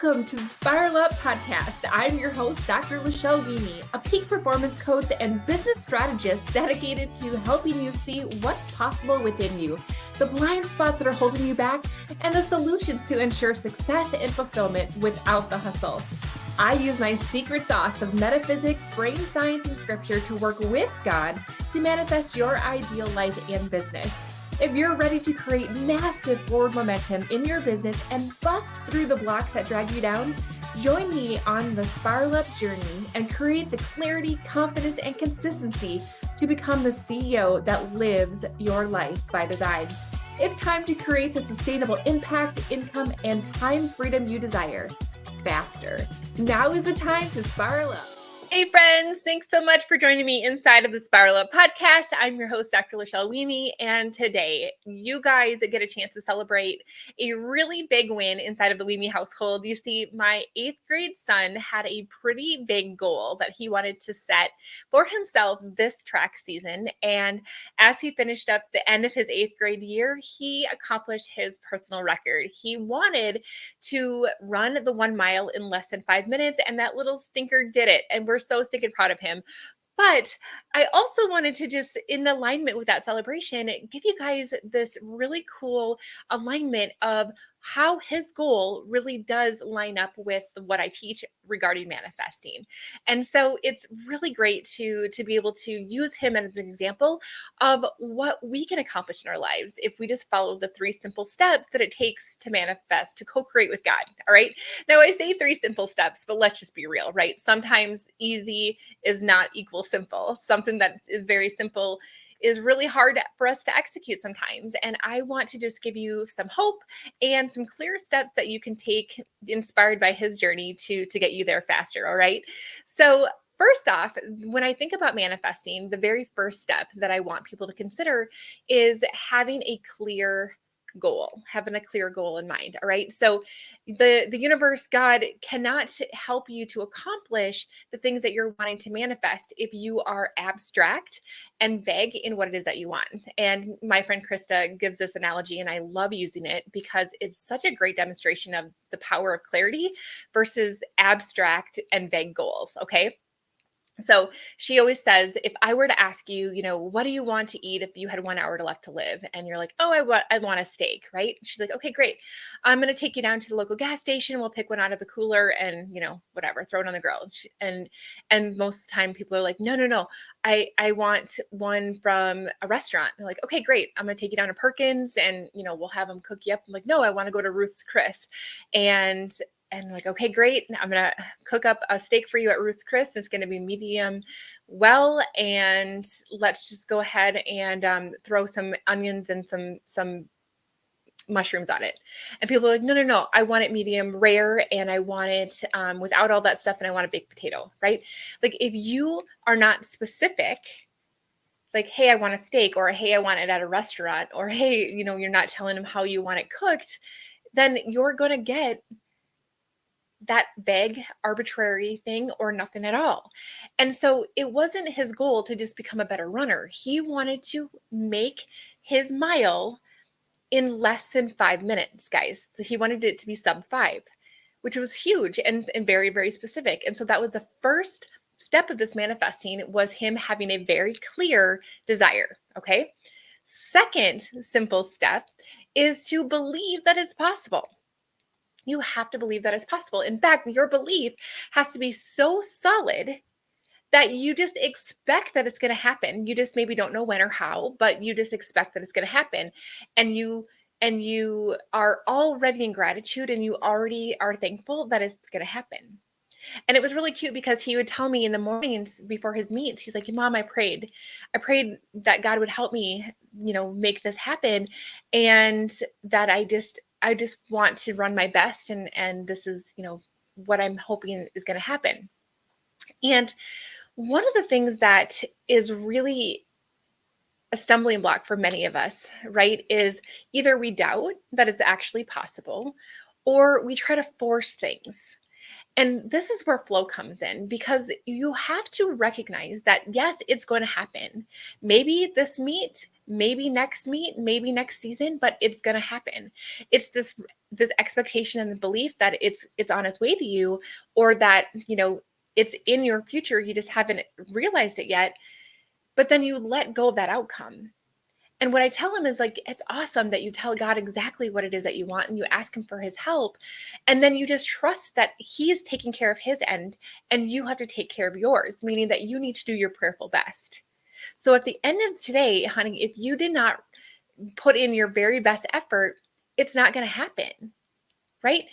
Welcome to the Spiral Up podcast. I'm your host, Dr. Lachelle Weemy, a peak performance coach and business strategist dedicated to helping you see what's possible within you, the blind spots that are holding you back, and the solutions to ensure success and fulfillment without the hustle. I use my secret sauce of metaphysics, brain science, and scripture to work with God to manifest your ideal life and business. If you're ready to create massive forward momentum in your business and bust through the blocks that drag you down, join me on the Spiral Up journey and create the clarity, confidence, and consistency to become the CEO that lives your life by design. It's time to create the sustainable impact, income, and time freedom you desire faster. Now is the time to spiral up. Hey friends, thanks so much for joining me inside of the Spiral Up podcast. I'm your host, Dr. Lachelle Weemy, and today you guys get a chance to celebrate a really big win inside of the Weemy household. You see, my 8th grade son had a pretty big goal that he wanted to set for himself this track season, and as he finished up the end of his 8th grade year, he accomplished his personal record. He wanted to run the 1 mile in less than 5 minutes, and that little stinker did it, and we're so stinking proud of him. But I also wanted to just, in alignment with that celebration, give you guys this really cool alignment of how his goal really does line up with what I teach regarding manifesting. And so it's really great to be able to use him as an example of what we can accomplish in our lives if we just follow the 3 simple steps that it takes to manifest, to co-create with God. All right. Now I say 3 simple steps, but let's just be real, right? Sometimes easy is not equal simple. Something that is very simple is really hard for us to execute sometimes. And I want to just give you some hope and some clear steps that you can take inspired by his journey to get you there faster. All right. So first off, when I think about manifesting, the very first step that I want people to consider is having a clear goal, having a clear goal in mind. All right. So the universe, God cannot help you to accomplish the things that you're wanting to manifest if you are abstract and vague in what it is that you want. And my friend Krista gives this analogy, and I love using it because it's such a great demonstration of the power of clarity versus abstract and vague goals. Okay. So she always says, if I were to ask you, what do you want to eat if you had 1 hour left to live? And you're like, oh, I want a steak, right? She's like, okay, great. I'm going to take you down to the local gas station. We'll pick one out of the cooler and, whatever, throw it on the grill. And most of the time people are like, no. I want one from a restaurant. They're like, okay, great. I'm going to take you down to Perkins and, we'll have them cook you up. I'm like, no, I want to go to Ruth's Chris. And like, okay, great. I'm going to cook up a steak for you at Ruth's Chris. It's going to be medium well. And let's just go ahead and throw some onions and some mushrooms on it. And people are like, no. I want it medium rare. And I want it without all that stuff. And I want a baked potato, right? Like if you are not specific, like, hey, I want a steak, or hey, I want it at a restaurant, or hey, you're not telling them how you want it cooked, then you're going to get that vague, arbitrary thing or nothing at all. And so it wasn't his goal to just become a better runner. He wanted to make his mile in less than 5 minutes, guys. He wanted it to be sub 5, which was huge and very, very specific. And so that was the first step of this manifesting, was him having a very clear desire. Okay. Second simple step is to believe that it's possible. You have to believe that it's possible. In fact, your belief has to be so solid that you just expect that it's going to happen. You just maybe don't know when or how, but you just expect that it's going to happen. And you are already in gratitude, and you already are thankful that it's going to happen. And it was really cute because he would tell me in the mornings before his meets, he's like, Mom, I prayed that God would help me, make this happen. And that I just want to run my best. And this is, what I'm hoping is going to happen. And one of the things that is really a stumbling block for many of us, right, is either we doubt that it's actually possible, or we try to force things. And this is where flow comes in, because you have to recognize that, yes, it's going to happen. Maybe this meet maybe next meet, maybe next season, but it's going to happen. It's this expectation and the belief that it's on its way to you, or that, it's in your future. You just haven't realized it yet. But then you let go of that outcome. And what I tell him is like, it's awesome that you tell God exactly what it is that you want and you ask him for his help. And then you just trust that he's taking care of his end and you have to take care of yours, meaning that you need to do your prayerful best. So at the end of today, honey, if you did not put in your very best effort, it's not going to happen, right?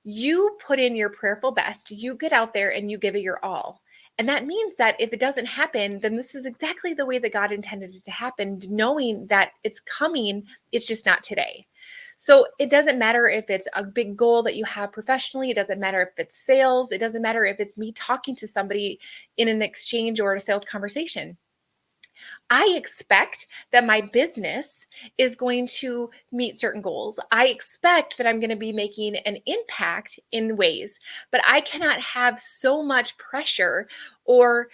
You put in your prayerful best, you get out there and you give it your all. And that means that if it doesn't happen, then this is exactly the way that God intended it to happen, knowing that it's coming, it's just not today. So it doesn't matter if it's a big goal that you have professionally. It doesn't matter if it's sales. It doesn't matter if it's me talking to somebody in an exchange or a sales conversation. I expect that my business is going to meet certain goals. I expect that I'm going to be making an impact in ways, but I cannot have so much pressure or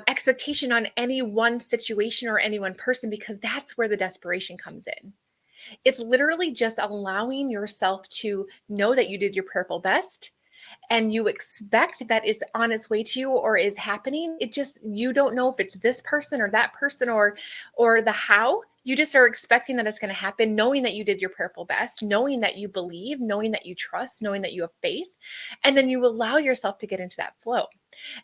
expectation on any one situation or any one person, because that's where the desperation comes in. It's literally just allowing yourself to know that you did your prayerful best, and you expect that it's on its way to you or is happening. It just, you don't know if it's this person or that person or the how. You just are expecting that it's going to happen, knowing that you did your prayerful best, knowing that you believe, knowing that you trust, knowing that you have faith, and then you allow yourself to get into that flow.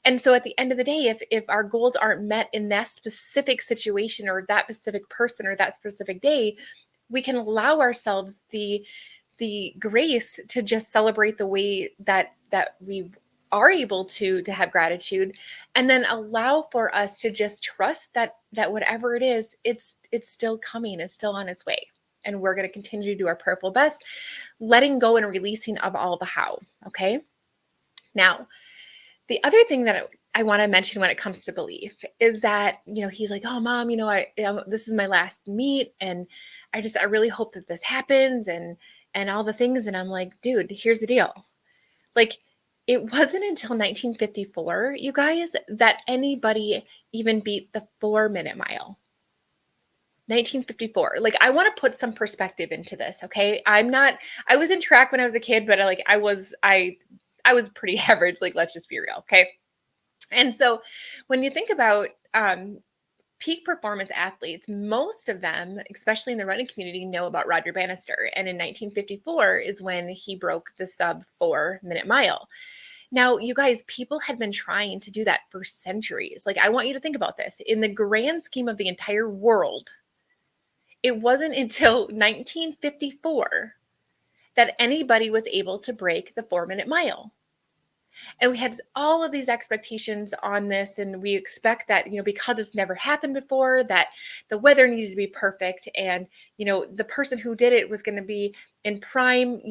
And so at the end of the day, if our goals aren't met in that specific situation or that specific person or that specific day, we can allow ourselves the grace to just celebrate the way that we are able to have gratitude, and then allow for us to just trust that whatever it is, it's still coming, it's still on its way. And we're going to continue to do our prayerful best, letting go and releasing of all the how. Okay. Now, the other thing that I want to mention when it comes to belief is that, he's like, oh, Mom, this is my last meet, and I really hope that this happens and all the things. And I'm like, dude, here's the deal. Like, it wasn't until 1954, you guys, that anybody even beat the 4-minute mile. 1954. Like, I want to put some perspective into this. Okay. I was in track when I was a kid, but I was pretty average. Like, let's just be real. Okay. And so when you think about peak performance athletes, most of them, especially in the running community, know about Roger Bannister. And in 1954 is when he broke the sub 4-minute mile. Now, you guys, people had been trying to do that for centuries. Like, I want you to think about this. In the grand scheme of the entire world, it wasn't until 1954 that anybody was able to break the 4-minute mile. And we had all of these expectations on this, and we expect that, because it's never happened before, that the weather needed to be perfect, and, the person who did it was going to be in prime,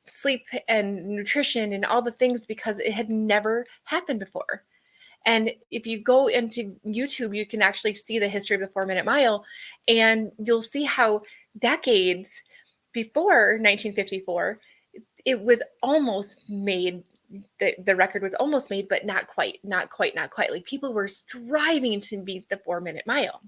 sleep and nutrition and all the things, because it had never happened before. And if you go into YouTube, you can actually see the history of the 4-minute mile, and you'll see how decades before 1954, it was almost made. The record was almost made, but not quite. Like, people were striving to beat the 4-minute mile.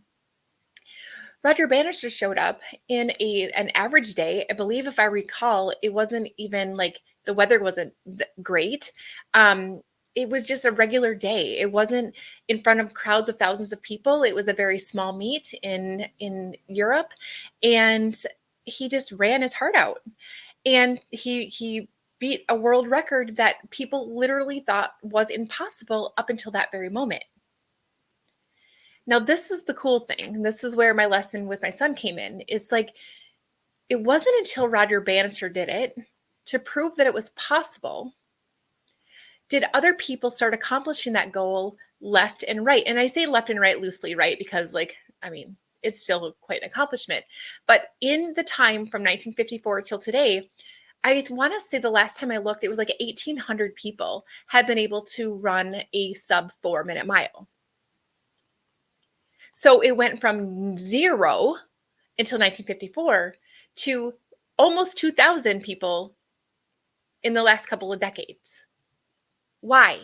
Roger Bannister showed up in an average day. I believe, if I recall, it wasn't even like the weather wasn't great. It was just a regular day. It wasn't in front of crowds of thousands of people. It was a very small meet in Europe, and he just ran his heart out. And he beat a world record that people literally thought was impossible up until that very moment. Now, this is the cool thing. This is where my lesson with my son came in. Is like, it wasn't until Roger Bannister did it to prove that it was possible did other people start accomplishing that goal left and right. And I say left and right loosely, right? Because, it's still quite an accomplishment. But in the time from 1954 till today, I want to say the last time I looked, it was like 1,800 people had been able to run a sub 4-minute mile. So it went from 0 until 1954 to almost 2,000 people in the last couple of decades. Why?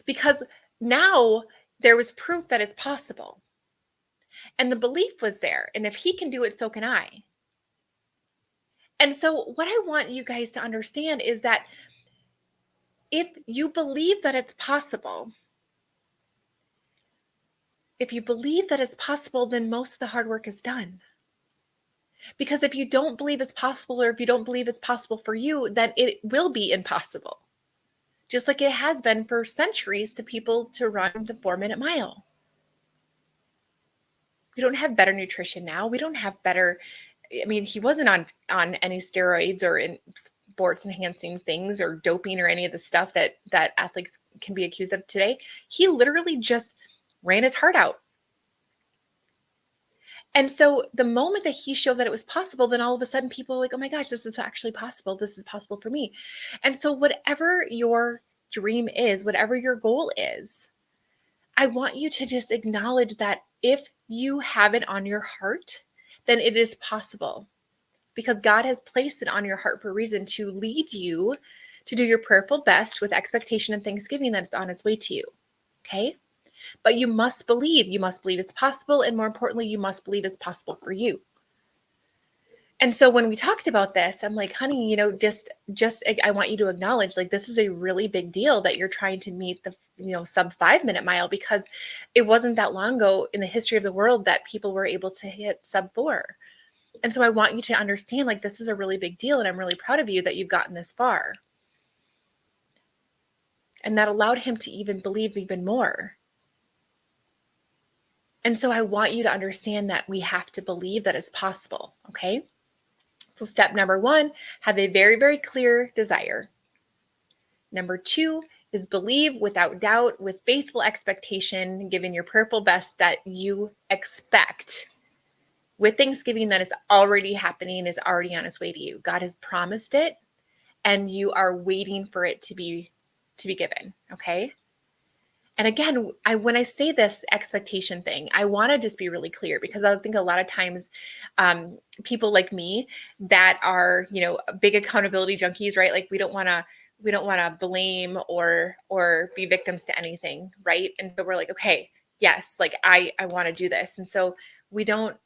Because now there was proof that it's possible. And the belief was there. And if he can do it, so can I. And so what I want you guys to understand is that if you believe that it's possible, then most of the hard work is done. Because if you don't believe it's possible, or if you don't believe it's possible for you, then it will be impossible. Just like it has been for centuries to people to run the 4-minute mile. We don't have better nutrition now. We don't have better, he wasn't on any steroids or in sports enhancing things or doping or any of the stuff that athletes can be accused of today. He literally just ran his heart out. And so the moment that he showed that it was possible, then all of a sudden people are like, oh my gosh, this is actually possible. This is possible for me. And so whatever your dream is, whatever your goal is, I want you to just acknowledge that if you have it on your heart, then it is possible, because God has placed it on your heart for a reason, to lead you to do your prayerful best with expectation and thanksgiving that it's on its way to you. Okay? But you must believe it's possible. And more importantly, you must believe it's possible for you. And so when we talked about this, I'm like, honey, just I want you to acknowledge, like, this is a really big deal that you're trying to meet the, sub 5-minute mile, because it wasn't that long ago in the history of the world that people were able to hit sub 4. And so I want you to understand, like, this is a really big deal. And I'm really proud of you that you've gotten this far. And that allowed him to even believe even more. And so I want you to understand that we have to believe that it's possible. Okay. So step number 1, have a very, very clear desire. Number 2 is believe without doubt, with faithful expectation, giving your prayerful best that you expect with thanksgiving that is already happening, is already on its way to you. God has promised it, and you are waiting for it to be given. Okay. And again, when I say this expectation thing, I want to just be really clear, because I think a lot of times people like me that are, big accountability junkies, right? Like we don't want to blame or be victims to anything, right? And so we're like, okay, yes, like I want to do this. And so we don't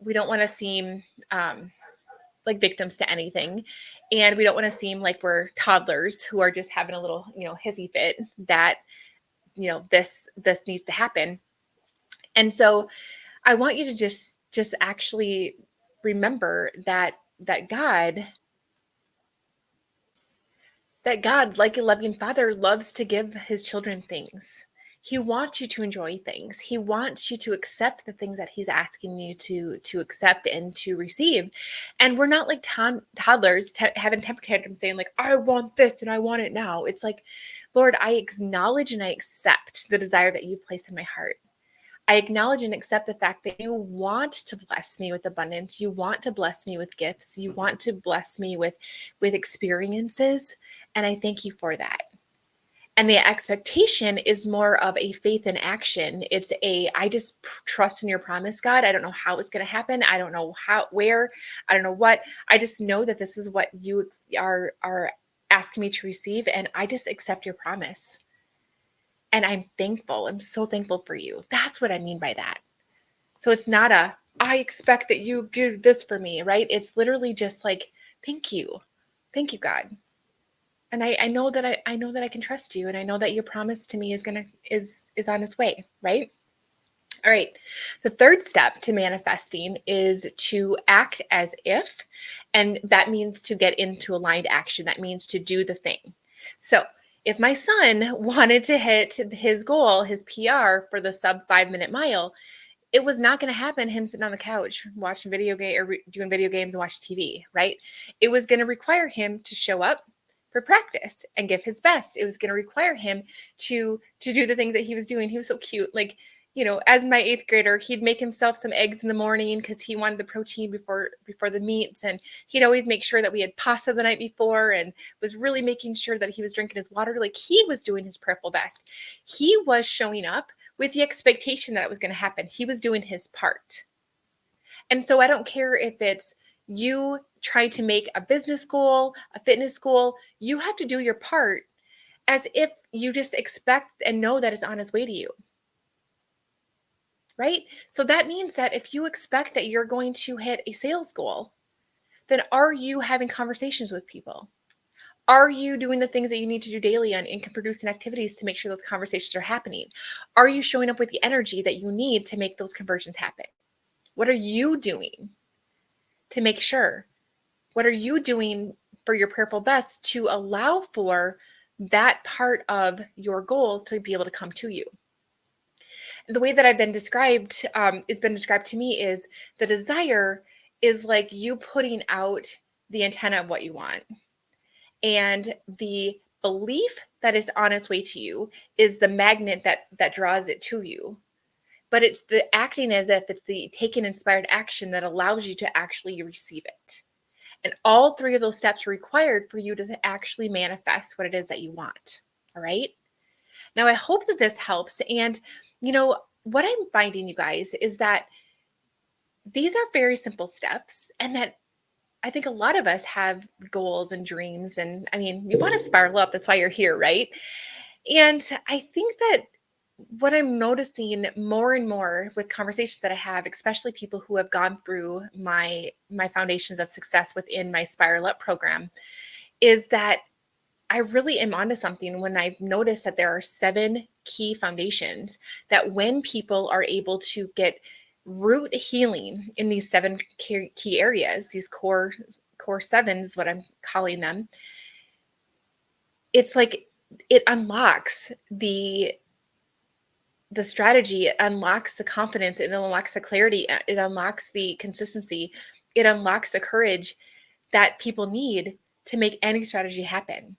want to seem like victims to anything. And we don't want to seem like we're toddlers who are just having a little, hissy fit that this needs to happen. And so I want you to just actually remember that God, like a loving father, loves to give his children things. He wants you to enjoy things. He wants you to accept the things that he's asking you to accept and to receive. And we're not like toddlers having temper tantrums saying like, I want this and I want it now. It's like, Lord, I acknowledge and I accept the desire that you've placed in my heart. I acknowledge and accept the fact that you want to bless me with abundance. You want to bless me with gifts. You want to bless me with experiences. And I thank you for that. And the expectation is more of a faith in action. It's I just trust in your promise, God. I don't know how it's going to happen. I don't know where, I don't know what. I just know that this is what you are asking me to receive. And I just accept your promise. And I'm thankful. I'm so thankful for you. That's what I mean by that. So it's not I expect that you do this for me, right? It's literally just like, thank you. Thank you, God. And I know that I can trust you, and I know that your promise to me is on its way, right? All right. The third step to manifesting is to act as if, and that means to get into aligned action. That means to do the thing. So if my son wanted to hit his goal, his PR for the sub 5-minute mile, it was not going to happen him sitting on the couch watching video game or doing video games and watching TV, right? It was going to require him to show up for practice and give his best. It was going to require him to do the things that he was doing. He was so cute. Like, as my 8th grader, he'd make himself some eggs in the morning because he wanted the protein before the meets. And he'd always make sure that we had pasta the night before, and was really making sure that he was drinking his water. Like, he was doing his prayerful best. He was showing up with the expectation that it was going to happen. He was doing his part. And so I don't care if it's you trying to make a business goal, a fitness goal, you have to do your part as if you just expect and know that it's on its way to you. right? So that means that if you expect that you're going to hit a sales goal, then are you having conversations with people? Are you doing the things that you need to do daily on income producing activities to make sure those conversations are happening? Are you showing up with the energy that you need to make those conversions happen? What are you doing to make sure? What are you doing for your prayerful best to allow for that part of your goal to be able to come to you? The way that it's been described to me is the desire is like you putting out the antenna of what you want. And the belief that is on its way to you is the magnet that draws it to you. But it's the acting as if it's the taking inspired action that allows you to actually receive it. And all three of those steps are required for you to actually manifest what it is that you want. All right. Now, I hope that this helps. And, what I'm finding, you guys, is that these are very simple steps, and that I think a lot of us have goals and dreams. And I mean, you want to spiral up. That's why you're here, right? And I think that what I'm noticing more and more with conversations that I have, especially people who have gone through my foundations of success within my Spiral Up program, is that I really am onto something when I've noticed that there are 7 key foundations that when people are able to get root healing in these 7 key areas, these core 7 is what I'm calling them, it's like it unlocks the strategy, it unlocks the confidence, it unlocks the clarity, it unlocks the consistency, it unlocks the courage that people need to make any strategy happen.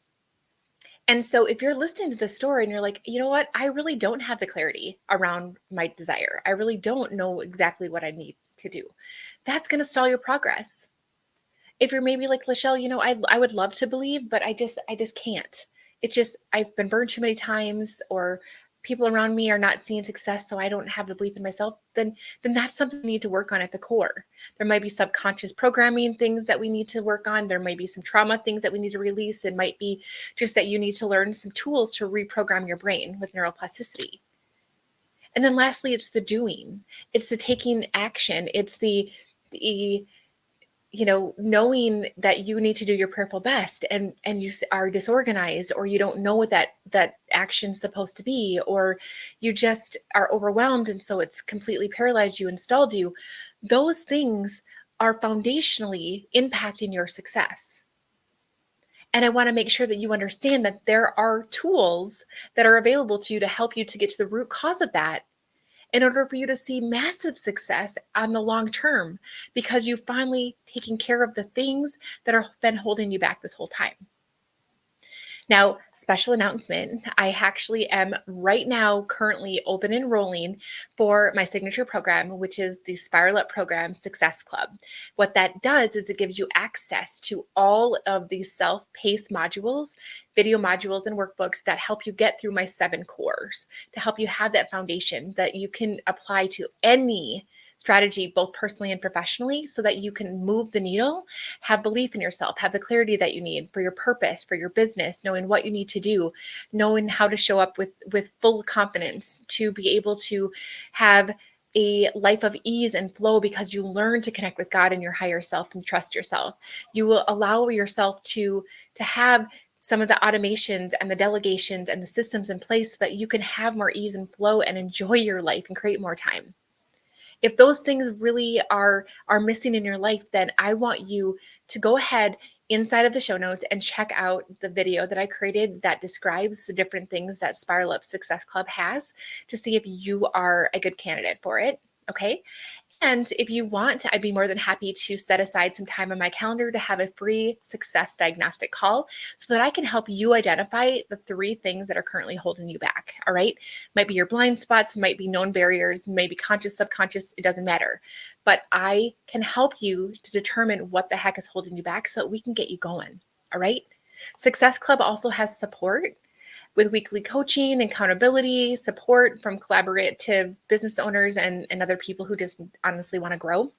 And so if you're listening to this story and you're like, you know what, I really don't have the clarity around my desire, I really don't know exactly what I need to do, that's going to stall your progress. If you're maybe like, Lachelle, I would love to believe, but I just can't. It's just, I've been burned too many times, or people around me are not seeing success, so I don't have the belief in myself, then that's something we need to work on at the core. There might be subconscious programming things that we need to work on. There might be some trauma things that we need to release. It might be just that you need to learn some tools to reprogram your brain with neuroplasticity. And then lastly, it's the doing. It's the taking action. It's the knowing that you need to do your prayerful best, and you are disorganized, or you don't know what that action's supposed to be, or you just are overwhelmed, and so it's completely paralyzed you and stalled you. Those things are foundationally impacting your success. And I want to make sure that you understand that there are tools that are available to you to help you to get to the root cause of that, in order for you to see massive success on the long term, because you've finally taken care of the things that have been holding you back this whole time. Now, special announcement, I actually am right now currently open enrolling for my signature program, which is the Spiral Up Program Success Club. What that does is it gives you access to all of these self-paced modules, video modules, and workbooks that help you get through my 7 cores, to help you have that foundation that you can apply to any strategy, both personally and professionally, so that you can move the needle, have belief in yourself, have the clarity that you need for your purpose, for your business, knowing what you need to do, knowing how to show up with full confidence, to be able to have a life of ease and flow, because you learn to connect with God and your higher self and trust yourself. You will allow yourself to have some of the automations and the delegations and the systems in place so that you can have more ease and flow and enjoy your life and create more time. If those things really are missing in your life, then I want you to go ahead inside of the show notes and check out the video that I created that describes the different things that Spiral Up Success Club has, to see if you are a good candidate for it. Okay. And if you want, I'd be more than happy to set aside some time on my calendar to have a free success diagnostic call, so that I can help you identify the 3 things that are currently holding you back. All right. Might be your blind spots, might be known barriers, maybe conscious, subconscious, it doesn't matter. But I can help you to determine what the heck is holding you back so that we can get you going. All right. Success Club also has support with weekly coaching, accountability, support from collaborative business owners and other people who just honestly want to grow.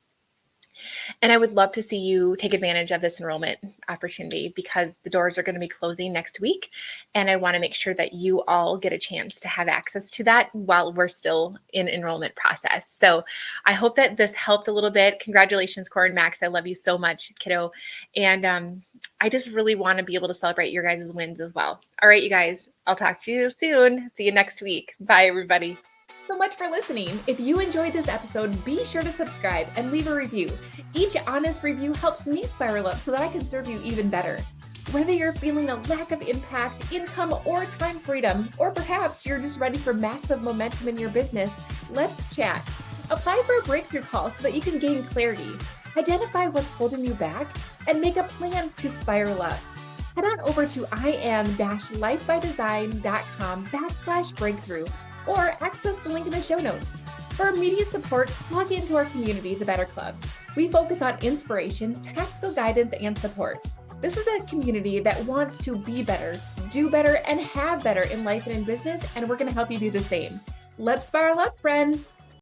And I would love to see you take advantage of this enrollment opportunity because the doors are going to be closing next week. And I want to make sure that you all get a chance to have access to that while we're still in enrollment process. So I hope that this helped a little bit. Congratulations, Cora and Max. I love you so much, kiddo. And I just really want to be able to celebrate your guys' wins as well. All right, you guys, I'll talk to you soon. See you next week. Bye, everybody. So much for listening. If you enjoyed this episode, be sure to subscribe and leave a review. Each honest review helps me spiral up so that I can serve you even better. Whether you're feeling a lack of impact, income, or time freedom, or perhaps you're just ready for massive momentum in your business, let's chat. Apply for a breakthrough call so that you can gain clarity, identify what's holding you back, and make a plan to spiral up. Head on over to im-lifebydesign.com/breakthrough or access the link in the show notes. For immediate support, log into our community, the Better Club. We focus on inspiration, tactical guidance, and support. This is a community that wants to be better, do better, and have better in life and in business, and we're going to help you do the same. Let's spiral up, friends.